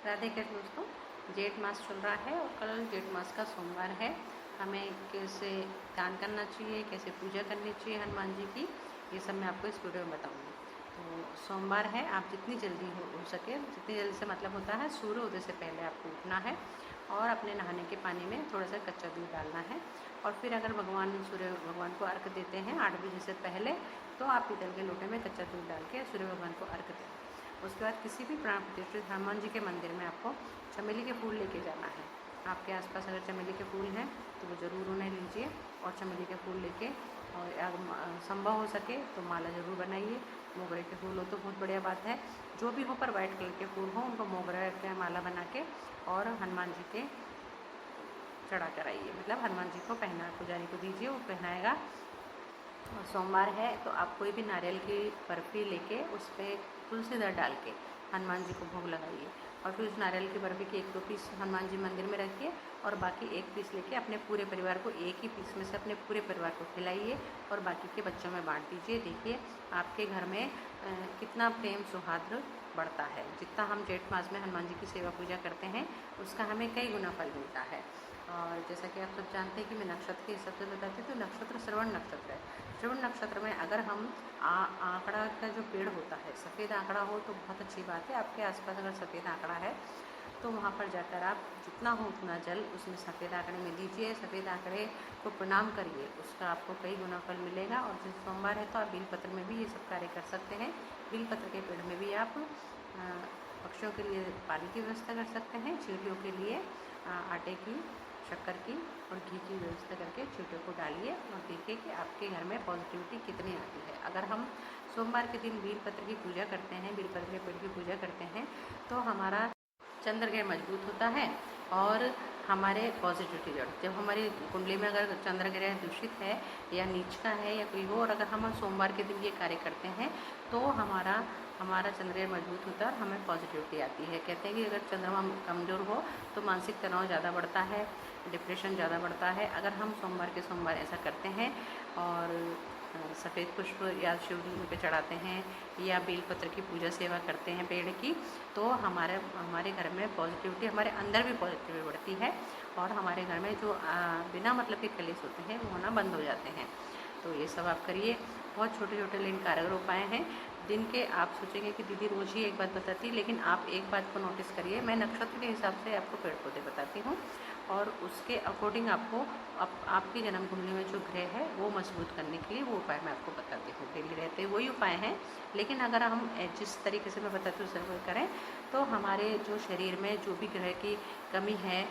राधे कृष्ण दोस्तों, जेठ मास चल रहा है और कल जेठ मास का सोमवार है। हमें कैसे दान करना चाहिए, कैसे पूजा करनी चाहिए हनुमान जी की, ये सब मैं आपको इस वीडियो में बताऊंगी। तो सोमवार है, आप जितनी जल्दी हो सके, जितनी जल्दी से मतलब होता है सूर्योदय से पहले आपको उठना है और अपने नहाने के पानी में थोड़ा सा कच्चा दूध डालना है। और फिर अगर सूर्य भगवान को अर्घ देते हैं 8 बजे से पहले, तो आप पीतल के लोटे में कच्चा दूध डाल के सूर्य भगवान को अर्घ दें। उसके बाद किसी भी प्राण प्रतिष्ठित हनुमान जी के मंदिर में आपको चमेली के फूल लेके जाना है। आपके आसपास अगर चमेली के फूल हैं तो वो ज़रूर उन्हें लीजिए और चमेली के फूल लेके, और अगर संभव हो सके तो माला ज़रूर बनाइए। मोगरे के फूल हो तो बहुत बढ़िया बात है, जो भी हो पर वाइट कलर के फूल हो उनको मोगरे के माला बना के और हनुमान जी के चढ़ा कर आइए, मतलब हनुमान जी को पहना, पुजारी को दीजिए, वो पहनाएगा। और सोमवार है तो आप कोई भी नारियल की बर्फ़ी लेके उस पर तुलसी दर डाल के हनुमान जी को भोग लगाइए। और फिर उस नारियल की बर्फ़ी के 1-2 पीस हनुमान जी मंदिर में रखिए और बाकी 1 पीस लेके अपने पूरे परिवार को, एक ही पीस में से अपने पूरे परिवार को खिलाइए और बाकी के बच्चों में बांट दीजिए। देखिए आपके घर में कितना प्रेम सौहार्द बढ़ता है। जितना हम जेठ मास में हनुमान जी की सेवा पूजा करते हैं उसका हमें कई गुना फल मिलता है। और जैसा कि आप सब जानते हैं कि मैं नक्षत्र के हिसाब से बताती हूँ, तो नक्षत्र श्रवण नक्षत्र है। श्रवण नक्षत्र में अगर हम आंकड़ा का जो पेड़ होता है, सफ़ेद आंकड़ा हो तो बहुत अच्छी बात है। आपके आसपास अगर सफ़ेद आंकड़ा है तो वहाँ पर जाकर आप जितना हो उतना जल उसमें सफ़ेद आंकड़े में दीजिए, सफ़ेद आंकड़े को प्रणाम करिए, उसका आपको कई गुना फल मिलेगा। और जैसे सोमवार है तो आप बेलपत्र में भी ये सब कार्य कर सकते हैं। बेलपत्र के पेड़ में भी आप पक्षियों के लिए पानी की व्यवस्था कर सकते हैं, चींटियों के लिए आटे की, शक्कर की और घी की व्यवस्था करके चींटियों को डालिए और देखिए कि आपके घर में पॉजिटिविटी कितनी आती है। अगर हम सोमवार के दिन बेलपत्र की पूजा करते हैं, बेलपत्र के पेड़ की पूजा करते हैं, तो हमारा चंद्रग्रह मजबूत होता है और हमारे पॉजिटिविटी जब हमारी कुंडली में अगर चंद्रग्रह दूषित है या नीच का है या कोई हो, और अगर हम सोमवार के दिन ये कार्य करते हैं तो हमारा चंद्रग्रह मजबूत होता है और हमें पॉजिटिविटी आती है। कहते हैं कि अगर चंद्रमा कमज़ोर हो तो मानसिक तनाव ज़्यादा बढ़ता है, डिप्रेशन ज़्यादा बढ़ता है। अगर हम सोमवार के सोमवार ऐसा करते हैं और सफ़ेद पुष्प या शिव जी पे चढ़ाते हैं या बेलपत्र की पूजा सेवा करते हैं पेड़ की, तो हमारे घर में पॉजिटिविटी, हमारे अंदर भी पॉजिटिविटी बढ़ती है और हमारे घर में जो बिना मतलब के कलेश होते हैं वो होना बंद हो जाते हैं। तो ये सब आप करिए। बहुत छोटे छोटे लेकिन कारगर उपाय हैं दिन के। आप सोचेंगे कि दीदी रोज़ ही एक बात बताती है, लेकिन आप एक बात को नोटिस करिए। मैं नक्षत्र के हिसाब से आपको पेड़ पौधे बताती हूँ और उसके अकॉर्डिंग आपको आपकी जन्म कुंडली में जो ग्रह है वो मजबूत करने के लिए वो उपाय मैं आपको बताती हूँ। डेली रहते वही उपाय हैं, लेकिन अगर हम जिस तरीके से मैं बताती हूँ सर्वे करें तो हमारे जो शरीर में जो भी ग्रह की कमी है,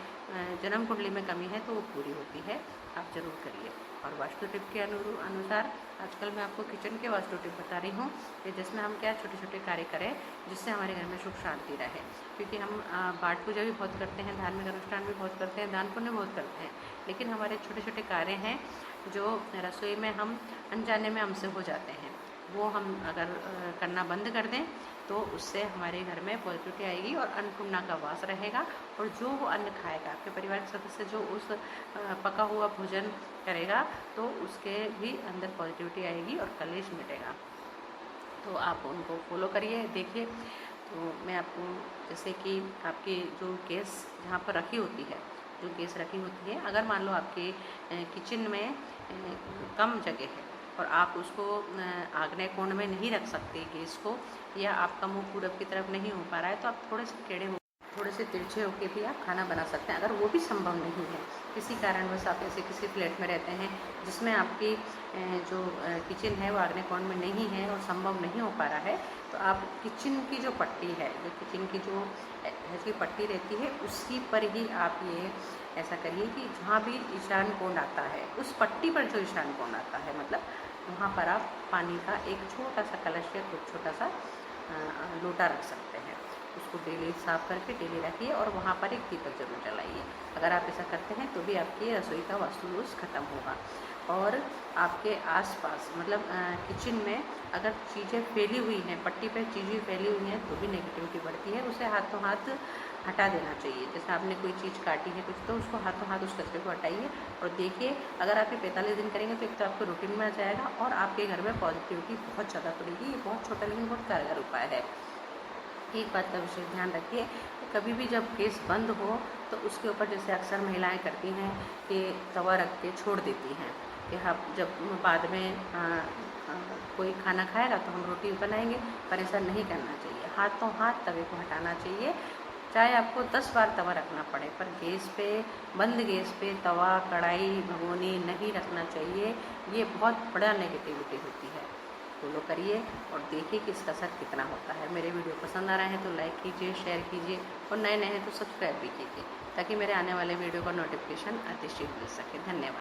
जन्म कुंडली में कमी है, तो वो पूरी होती है। आप ज़रूर करिए। और वास्तु टिप के अनुसार आजकल मैं आपको किचन के वास्तु टिप बता रही हूँ कि जिसमें हम क्या छोटे छोटे कार्य करें जिससे हमारे घर में सुख शांति रहे। क्योंकि हम पाठ पूजा भी बहुत करते हैं, धार्मिक अनुष्ठान भी बहुत करते हैं, दान पुण्य बहुत करते हैं, लेकिन हमारे छोटे छोटे कार्य हैं जो रसोई में हम अनजाने में हमसे हो जाते हैं, वो हम अगर करना बंद कर दें तो उससे हमारे घर में पॉजिटिविटी आएगी और अन्नपूर्णा का वास रहेगा। और जो वो अन्न खाएगा, आपके परिवार के सदस्य जो उस पका हुआ भोजन करेगा, तो उसके भी अंदर पॉजिटिविटी आएगी और कलेश मिटेगा। तो आप उनको फॉलो करिए। देखिए, तो मैं आपको, जैसे कि आपकी जो गैस जहाँ पर रखी होती है, जो गैस रखी होती है, अगर मान लो आपके किचन में कम जगह है और आप उसको आग्नेय कोण में नहीं रख सकते गैस को, या आपका मुंह पूरब की तरफ नहीं हो पा रहा है, तो आप थोड़े से तिरछे होकर भी आप खाना बना सकते हैं। अगर वो भी संभव नहीं है, किसी कारणवश आप ऐसे किसी फ्लैट में रहते हैं जिसमें आपकी जो किचन है वो आग्नेय कोण में नहीं है और संभव नहीं हो पा रहा है, तो आप किचन की जो पट्टी है, जो किचन की जो ऐसी पट्टी रहती है, उसी पर ही आप ये ऐसा करिए कि जहाँ भी ईशान कोण आता है उस पट्टी पर जो ईशान कोण आता है, मतलब वहाँ पर आप पानी का एक छोटा सा कलश या छोटा सा लोटा रख सकते हैं। उसको डेली साफ करके डेली रखिए और वहाँ पर एक दीपक जरूर जलाइए। अगर आप ऐसा करते हैं तो भी आपकी रसोई का वास्तु दोष खत्म होगा। और आपके आसपास, मतलब किचन में अगर चीज़ें फैली हुई हैं, पट्टी पर चीज़ें फैली हुई हैं, तो भी नेगेटिविटी बढ़ती है। उसे हाथों हाथ हटा देना चाहिए। जैसे आपने कोई चीज़ काटी है कुछ, तो उसको हाथों हाथ उस कचरे को हटाइए और देखिए, अगर आप ये 45 दिन करेंगे तो एक तो आपको रूटीन में आ जाएगा और आपके घर में पॉजिटिविटी बहुत ज़्यादा पड़ेगी। ये बहुत छोटा लेकिन बहुत कारगर उपाय है। एक बात का विशेष ध्यान रखिए कि कभी भी जब गैस बंद हो तो उसके ऊपर, जैसे अक्सर महिलाएं करती हैं कि तवा रख के छोड़ देती हैं कि हम जब बाद में कोई खाना खाएगा तो हम रोटी बनाएंगे, पर ऐसा नहीं करना चाहिए। हाथों हाथ तवे को हटाना चाहिए, चाहे आपको 10 बार तवा रखना पड़े, पर गैस पे, बंद गैस पे तवा, कढ़ाई, भगोनी नहीं रखना चाहिए। ये बहुत बड़ा नेगेटिविटी होती है। फॉलो करिए और देखिए कि इसका असर कितना होता है। मेरे वीडियो पसंद आ रहे हैं तो लाइक कीजिए, शेयर कीजिए और नए नए हैं तो सब्सक्राइब भी कीजिए, ताकि मेरे आने वाले वीडियो का नोटिफिकेशन अतिशीघ्र मिल सके। धन्यवाद।